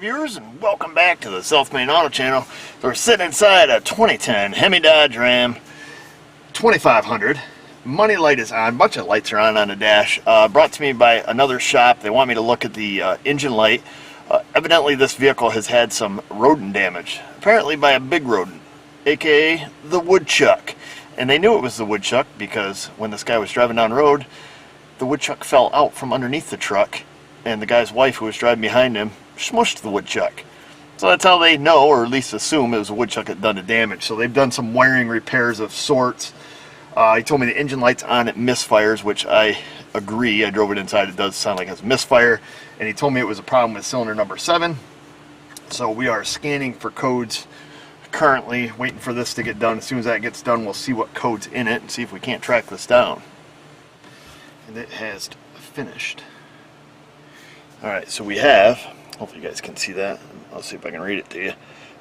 there, viewers, and welcome back to the Self-Made Auto Channel. So we're sitting inside a 2010 Hemi Dodge Ram 2500. Money light is on. A bunch of lights are on the dash. Brought to me by another shop. They want me to look at the engine light. Evidently this vehicle has had some rodent damage, apparently by a big rodent, aka the woodchuck. And they knew it was the woodchuck because when this guy was driving down the road, the woodchuck fell out from underneath the truck, and the guy's wife, who was driving behind him, smushed the woodchuck. So that's how they know, or at least assume, it was a woodchuck that had done the damage. So they've done some wiring repairs of sorts. He told me the engine light's on, it misfires, which I agree. I drove it inside, it does sound like it's misfire. And he told me it was a problem with cylinder number 7. So we are scanning for codes currently, waiting for this to get done. As soon as that gets done, we'll see what code's in it and see if we can't track this down. And it has finished. Alright, so we have, hopefully you guys can see that. I'll see if I can read it to you.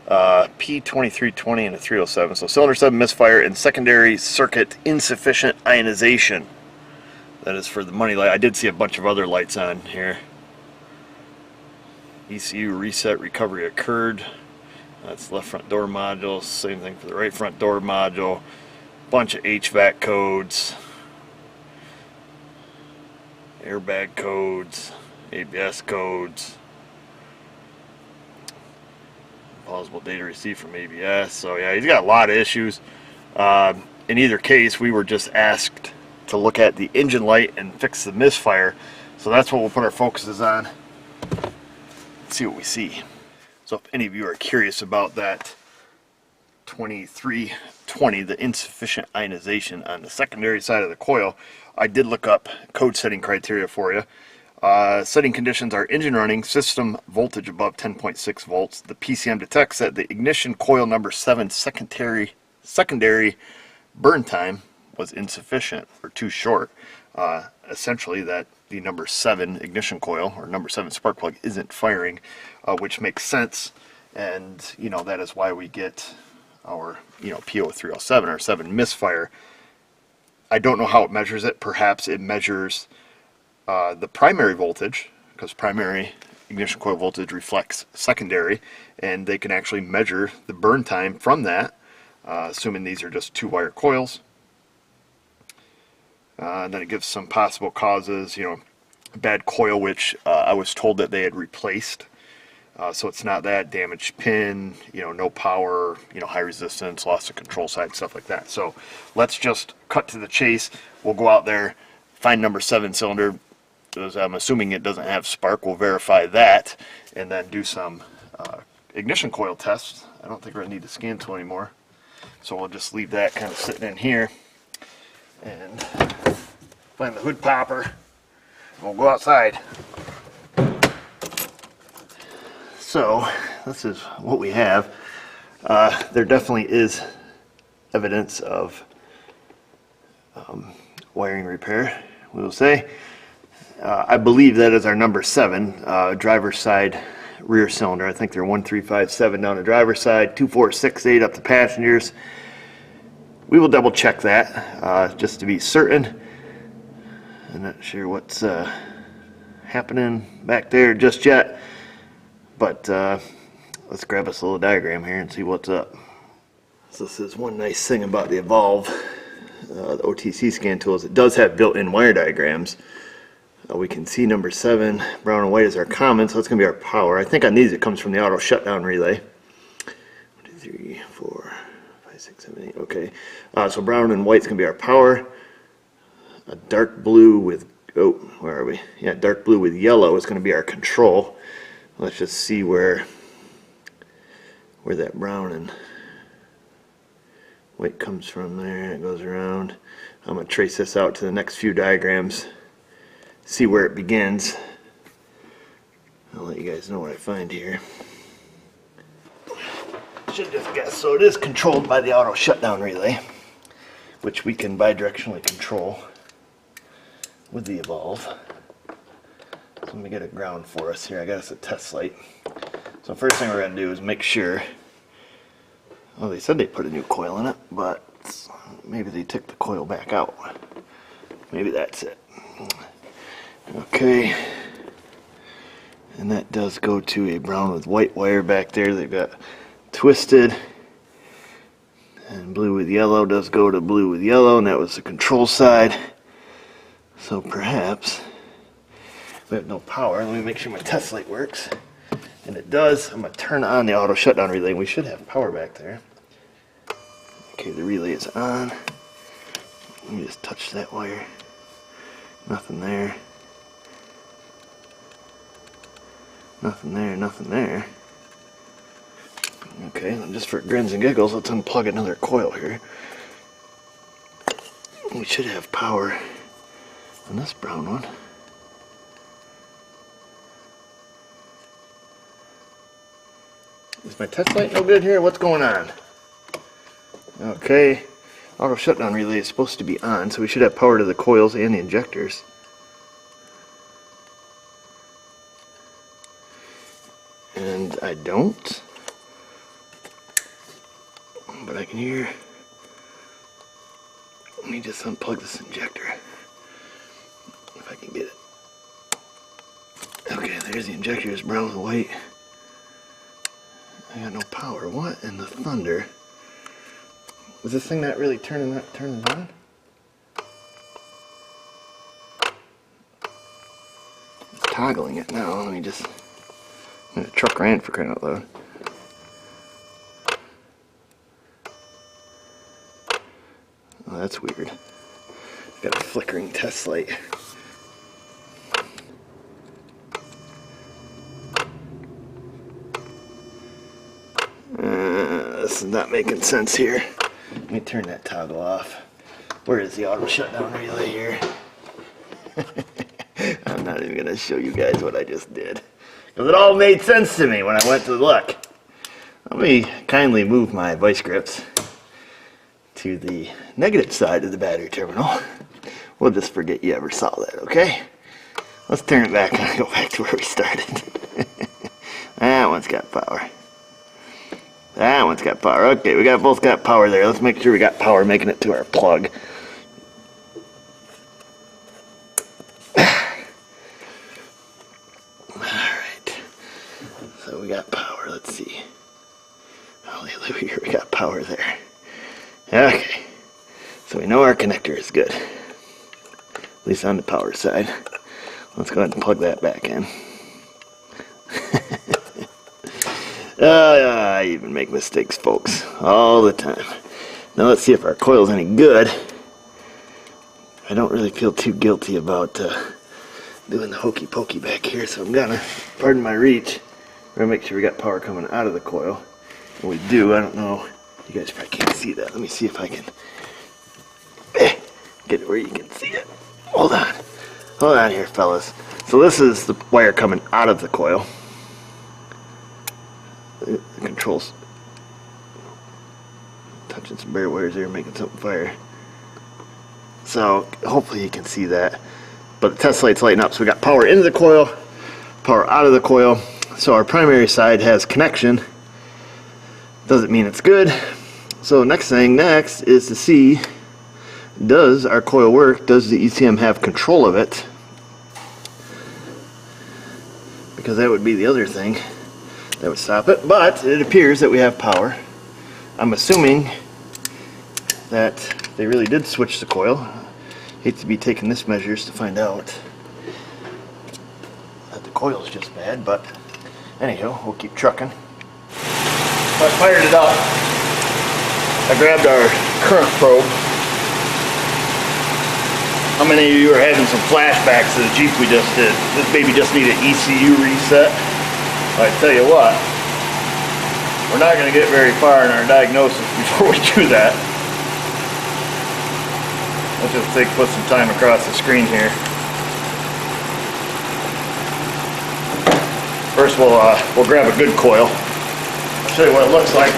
P2320 and a 307. So cylinder 7 misfire and secondary circuit insufficient ionization. That is for the money light. I did see a bunch of other lights on here. ECU reset recovery occurred. That's left front door module. Same thing for the right front door module. Bunch of HVAC codes. Airbag codes. ABS codes. Plausible data received from ABS. So yeah, he's got a lot of issues. In either case, we were just asked to look at the engine light and fix the misfire. So that's what we'll put our focuses on. Let's see what we see. So if any of you are curious about that 2320, the insufficient ionization on the secondary side of the coil, I did look up code setting criteria for you. Setting conditions are engine running, system voltage above 10.6 volts. The PCM detects that the ignition coil number 7 secondary burn time was insufficient or too short. Essentially that the number 7 ignition coil or number 7 spark plug isn't firing, which makes sense. And you know, that is why we get our PO307 or 7 misfire. I don't know how it measures it. Perhaps it measures the primary voltage, because primary ignition coil voltage reflects secondary, and they can actually measure the burn time from that, assuming these are just 2-wire coils. And then it gives some possible causes, bad coil, which I was told that they had replaced. So it's not that, damaged pin, no power, high resistance, loss of control side, stuff like that. So let's just cut to the chase. We'll go out there, find number 7 cylinder. I'm assuming it doesn't have spark. We'll verify that and then do some ignition coil tests. I don't think we're going to need the scan tool anymore. So we'll just leave that kind of sitting in here and find the hood popper. We'll go outside. So this is what we have. There definitely is evidence of wiring repair, we will say. I believe that is our number 7 driver's side rear cylinder. I think they're 1357 down the driver's side, 2468 up the passengers. We will double check that just to be certain. I'm not sure what's happening back there just yet, but let's grab us a little diagram here and see what's up. So this is one nice thing about the Evolve, the OTC scan tools. It does have built-in wire diagrams. We can see number 7, brown and white is our common, so that's going to be our power. I think on these it comes from the auto shutdown relay. 1, 2, 3, 4, 5, 6, 7, 8. Okay, so brown and white is going to be our power. A dark blue with, oh, where are we? Yeah, dark blue with yellow is going to be our control. Let's just see where that brown and white comes from there. It goes around. I'm going to trace this out to the next few diagrams. See where it begins. I'll let you guys know what I find here. Should just guess. So it is controlled by the auto shutdown relay, which we can bidirectionally control with the Evolve. So let me get a ground for us here. I got us a test light. So first thing we're going to do is make sure, well, they said they put a new coil in it, but maybe they took the coil back out. Maybe that's it. Okay, And that does go to a brown with white wire back there. They've got twisted. And blue with yellow does go to blue with yellow, and that was the control side. So perhaps we have no power. Let me make sure my test light works. And it does. I'm going to turn on the auto shutdown relay. We should have power back there. Okay, the relay is on. Let me just touch that wire. Nothing there. Nothing there, nothing there. Okay, and just for grins and giggles, let's unplug another coil here. We should have power on this brown one. Is my test light no good here? What's going on? Okay, auto shutdown relay is supposed to be on, so we should have power to the coils and the injectors. And I don't. But I can hear. Let me just unplug this injector. If I can get it. Okay, there's the injector. It's brown and white. I got no power. What in the thunder? Is this thing not really turning on? It's toggling it now. Let me just. The truck ran, for crying out loud. Oh, that's weird. Got a flickering test light. This is not making sense here. Let me turn that toggle off. Where is the auto shutdown relay here? I'm not even going to show you guys what I just did. Because it all made sense to me when I went to look. Let me kindly move my vice grips to the negative side of the battery terminal. We'll just forget you ever saw that, okay? Let's turn it back and go back to where we started. That one's got power. That one's got power. Okay, we both got power there. Let's make sure we got power making it to our plug. Alright. So we got power. Let's see. Hallelujah, we got power there. Okay. So we know our connector is good. At least on the power side. Let's go ahead and plug that back in. I even make mistakes, folks, all the time. Now let's see if our coil's any good. I don't really feel too guilty about doing the hokey pokey back here, so I'm gonna, pardon my reach, we're gonna make sure we got power coming out of the coil. And we do. I don't know, you guys probably can't see that. Let me see if I can get it where you can see it. Hold on here, fellas. So this is the wire coming out of the coil. The controls, touching some bare wires there, making something fire. So hopefully you can see that. But the test light's lighting up, so we got power into the coil, power out of the coil. So our primary side has connection. Doesn't mean it's good. So next is to see, does our coil work? Does the ECM have control of it? Because that would be the other thing that would stop it. But it appears that we have power. I'm assuming that they really did switch the coil. Hate to be taking this measures to find out that the coil is just bad, but anyhow, we'll keep trucking. So I fired it up. I grabbed our current probe. How many of you are having some flashbacks to the Jeep we just did? This baby just needed an ECU reset. I tell you what, we're not going to get very far in our diagnosis before we do that. Let's just put some time across the screen here. First we'll grab a good coil. I'll show you what it looks like.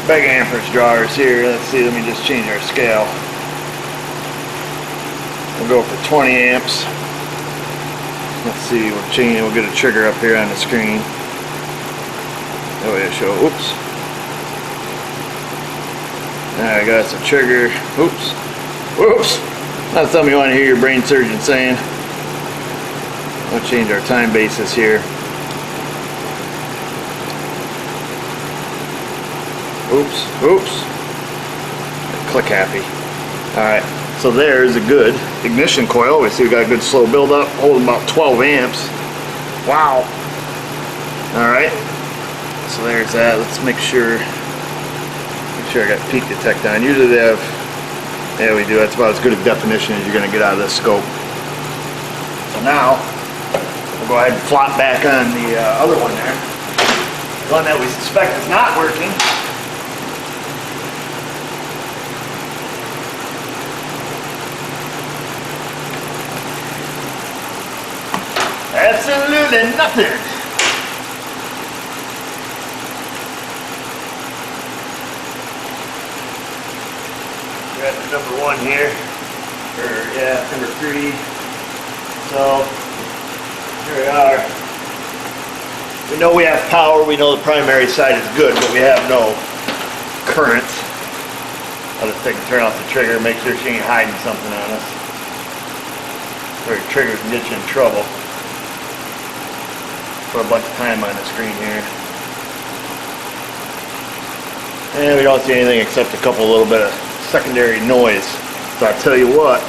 Big amperage drawers here. Let's see, let me just change our scale. We'll go for 20 amps. Let's see, we'll get a trigger up here on the screen. That way I show, oops. There I got some trigger, oops, whoops. That's something you want to hear your brain surgeon saying. I'll change our time basis here. Oops, oops. Click happy. Alright, so there's a good ignition coil. We see we got a good slow build up, holding about 12 amps. Wow. Alright, so there's that. Let's make sure I got peak detect on. Usually they have, yeah, we do. That's about as good a definition as you're going to get out of this scope. So now, we'll go ahead and flop back on the other one there. The one that we suspect is not working. Absolutely nothing. Got the number 1 here, or yeah, number 3. So here we are. We know we have power. We know the primary side is good, but we have no current. I'll just take and turn off the trigger, make sure she ain't hiding something on us. Or your trigger can get you in trouble. Put a bunch of time on the screen here. And we don't see anything except a couple little bit of secondary noise. So I tell you what,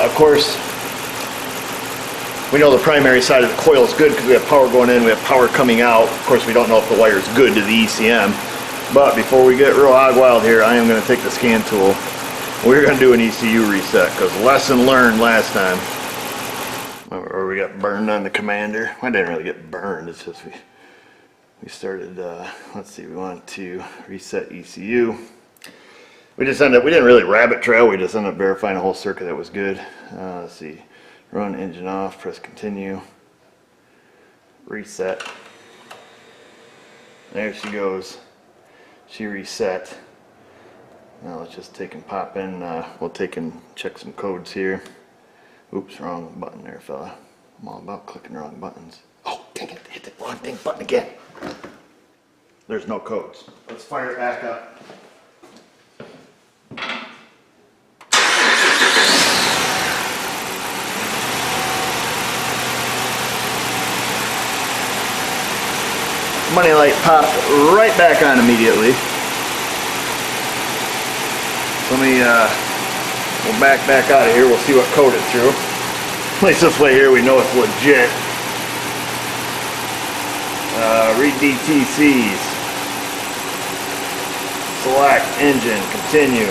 of course, we know the primary side of the coil is good because we have power going in, we have power coming out. Of course, we don't know if the wire is good to the ECM. But before we get real hog wild here, I am going to take the scan tool. We're going to do an ECU reset because lesson learned last time. Or we got burned on the commander. I didn't really get burned, it's just we started, let's see, we want to reset ECU. We didn't really rabbit trail, we just ended up verifying a whole circuit that was good. Let's see, run engine off, press continue, reset. There she goes, she reset. Now let's just take and pop in, we'll take and check some codes here. Oops, wrong button there, fella. I'm all about clicking the wrong buttons. Oh, dang it, hit the wrong dang button again. There's no codes. Let's fire it back up. Money light popped right back on immediately. Let me, we'll back out of here. We'll see what code it through. At least this way here we know it's legit. Read DTCs. Select engine, continue.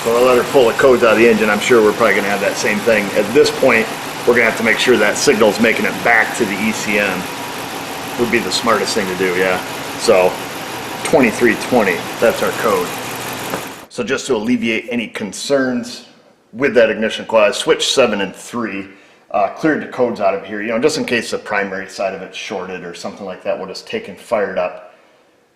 So I'll let her pull the codes out of the engine. I'm sure we're probably going to have that same thing. At this point, we're going to have to make sure that signal's making it back to the ECM. Would be the smartest thing to do, yeah. So 2320, that's our code. So just to alleviate any concerns with that ignition coil, I switched 7 and 3, cleared the codes out of here, you know, just in case the primary side of it's shorted or something like that. We'll just take and fire it up,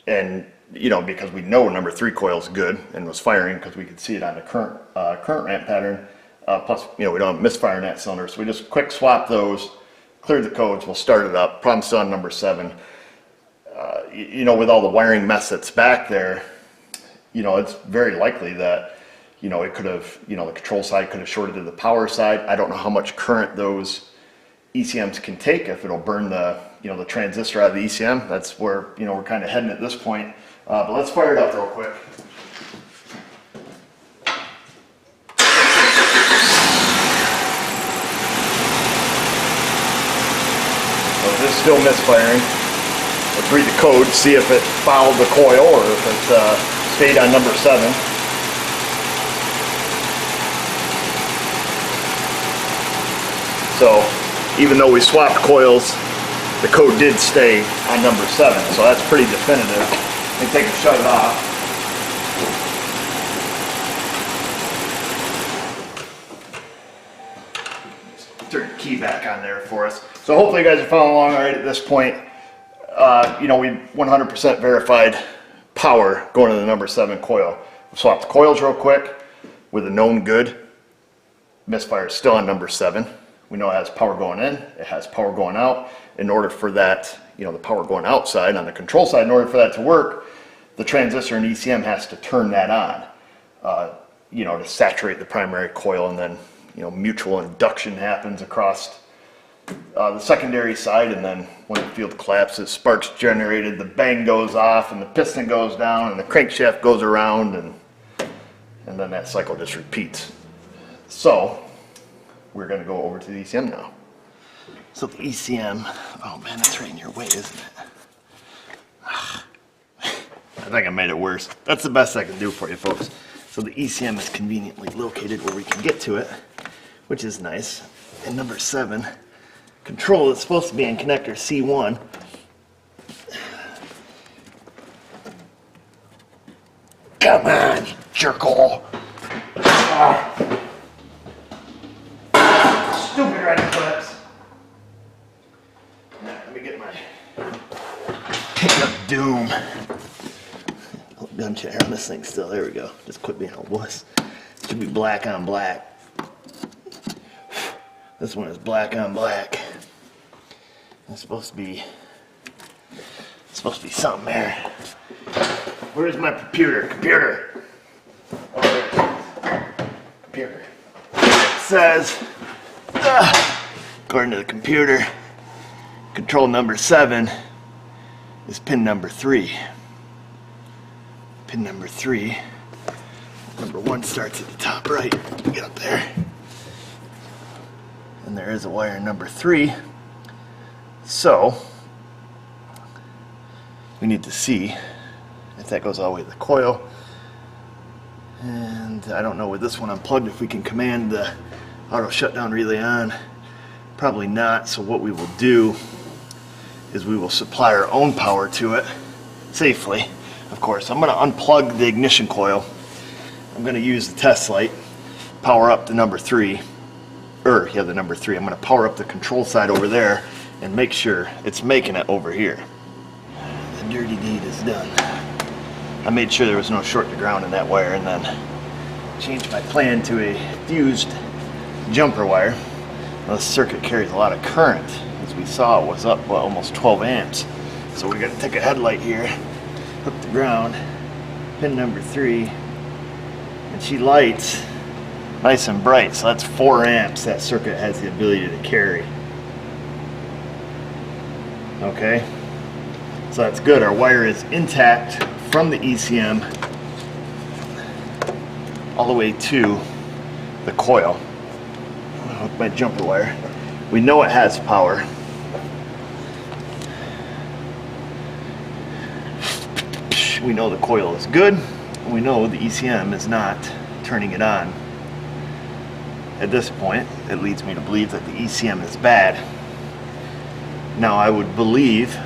and you know, because we know number 3 coil is good and was firing because we could see it on the current ramp pattern. Plus, you know, we don't have misfire in that cylinder, so we just quick swap those, cleared the codes, we'll start it up. Problem still on number 7. You know, with all the wiring mess that's back there, you know, it's very likely that, you know, it could have, you know, the control side could have shorted to the power side. I don't know how much current those ECMs can take, if it'll burn the, you know, the transistor out of the ECM. That's where, you know, we're kind of heading at this point. But let's fire it up real quick. So this is still misfiring. Let's read the code, see if it fouled the coil or if it stayed on number 7. So even though we swapped coils, the code did stay on number 7, so that's pretty definitive. Let me take and shut it off. Turn the key back on there for us. So hopefully you guys are following along all right at this point. You know, we 100% verified power going to the number 7 coil. We swapped the coils real quick with a known good. Misfire is still on number 7. We know it has power going in, it has power going out. In order for that, you know, the power going outside on the control side, in order for that to work, the transistor and ECM has to turn that on, you know, to saturate the primary coil, and then, you know, mutual induction happens across the secondary side, and then when the field collapses, sparks generated, the bang goes off, and the piston goes down, and the crankshaft goes around, and then that cycle just repeats. So we're going to go over to the ECM now. So the ECM, oh man, that's right in your way, isn't it? I think I made it worse. That's the best I can do for you folks. So the ECM is conveniently located where we can get to it, which is nice. And number 7, control is supposed to be in connector C1. Come on, you jerk-hole. Stupid red clips. Let me get my pick up doom. Gun chair on this thing still. There we go. Just quit being a wuss. Should be black on black. This one is black on black. It's supposed to be something there. Where's my computer? Computer. Oh, there it is. Computer. It says, according to the computer, control number 7 is pin number 3. Pin number 3. Number 1 starts at the top right. Get up there. And there is a wire in number 3. So we need to see if that goes all the way to the coil. And I don't know with this one unplugged if we can command the auto shutdown relay on. Probably not. So what we will do is we will supply our own power to it safely. Of course, I'm going to unplug the ignition coil. I'm going to use the test light, power up the number 3, the number 3. I'm going to power up the control side over there and make sure it's making it over here. The dirty deed is done. I made sure there was no short to ground in that wire, and then changed my plan to a fused jumper wire. Now, this circuit carries a lot of current. As we saw, it was up almost 12 amps. So we got to take a headlight here, hook the ground, pin number 3, and she lights nice and bright. So that's 4 amps that circuit has the ability to carry. Okay, so that's good. Our wire is intact from the ECM all the way to the coil. Hook my jumper wire. We know it has power. We know the coil is good. We know the ECM is not turning it on. At this point, it leads me to believe that the ECM is bad. Now I would believe,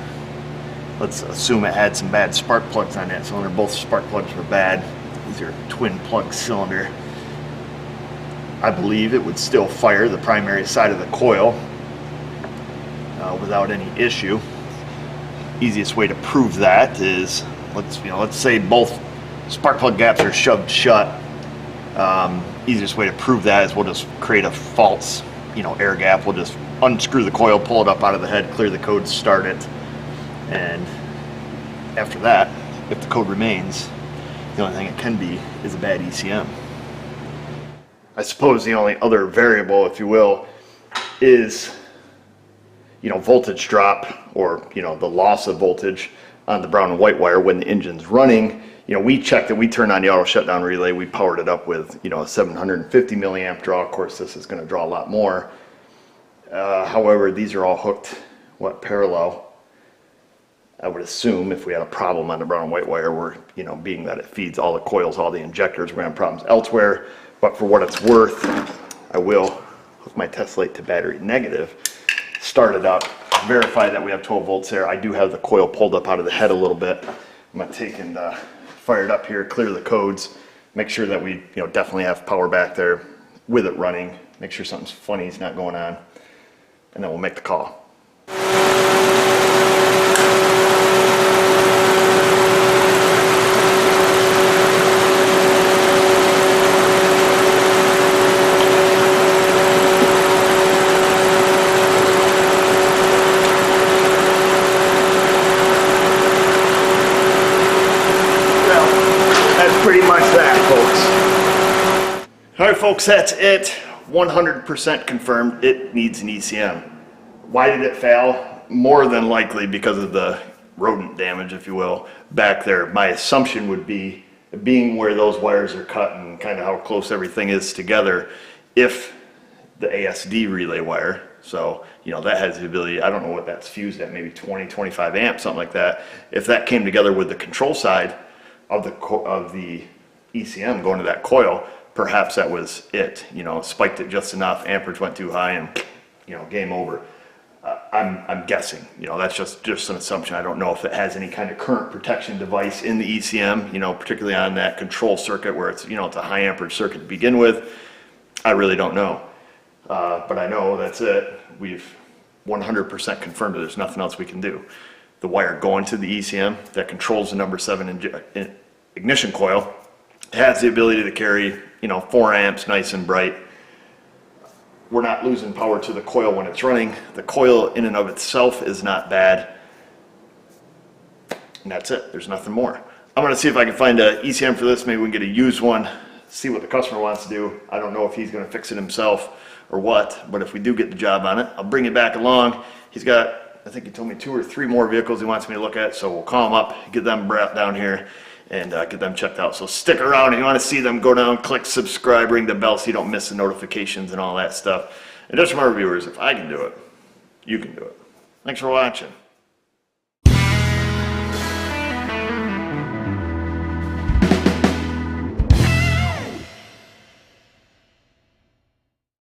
let's assume it had some bad spark plugs on that cylinder. Both spark plugs were bad. These are twin plug cylinder. I believe it would still fire the primary side of the coil without any issue. Easiest way to prove that is, let's say both spark plug gaps are shoved shut. Easiest way to prove that is we'll just create a false, air gap. We'll just unscrew the coil, pull it up out of the head, clear the code, start it, and after that, if the code remains, the only thing it can be is a bad ECM. I suppose the only other variable, if you will, is voltage drop, or the loss of voltage on the brown and white wire when the engine's running. We checked it. We turned on the auto shutdown relay. We powered it up with a 750 milliamp draw. Of course, this is going to draw a lot more. However, these are all hooked parallel. I would assume if we had a problem on the brown and white wire, we're being that it feeds all the coils, all the injectors, we're gonna have problems elsewhere. But for what it's worth, I will hook my test light to battery negative, start it up, verify that we have 12 volts there. I do have the coil pulled up out of the head a little bit. I'm gonna take and fire it up here, clear the codes, make sure that we definitely have power back there with it running, make sure something funny is not going on, and then we'll make the call. All right, folks, that's it. 100% confirmed it needs an ECM. Why did it fail? More than likely because of the rodent damage, if you will, back there. My assumption would be, being where those wires are cut and kind of how close everything is together, if the ASD relay wire, so you know that has the ability, I don't know what that's fused at, maybe 20, 25 amps, something like that. If that came together with the control side of the ECM going to that coil, perhaps that was it. You know, spiked it just enough, amperage went too high, and you know, game over. I'm guessing. You know, that's just an assumption. I don't know if it has any kind of current protection device in the ECM. You know, particularly on that control circuit where it's, you know, it's a high amperage circuit to begin with. I really don't know. But I know that's it. We've 100% confirmed that there's nothing else we can do. The wire going to the ECM that controls the number 7 ignition coil has the ability to carry, you know, 4 amps, nice and bright. We're not losing power to the coil when it's running. The coil in and of itself is not bad. And that's it. There's nothing more. I'm going to see if I can find an ECM for this. Maybe we can get a used one, see what the customer wants to do. I don't know if he's going to fix it himself or what, but if we do get the job on it, I'll bring it back along. He's got, I think he told me 2 or 3 more vehicles he wants me to look at, so we'll call him up, get them brought down here, and get them checked out. So stick around. If you want to see them, go down, click subscribe, ring the bell so you don't miss the notifications and all that stuff. And just remember, viewers, if I can do it, you can do it. Thanks for watching.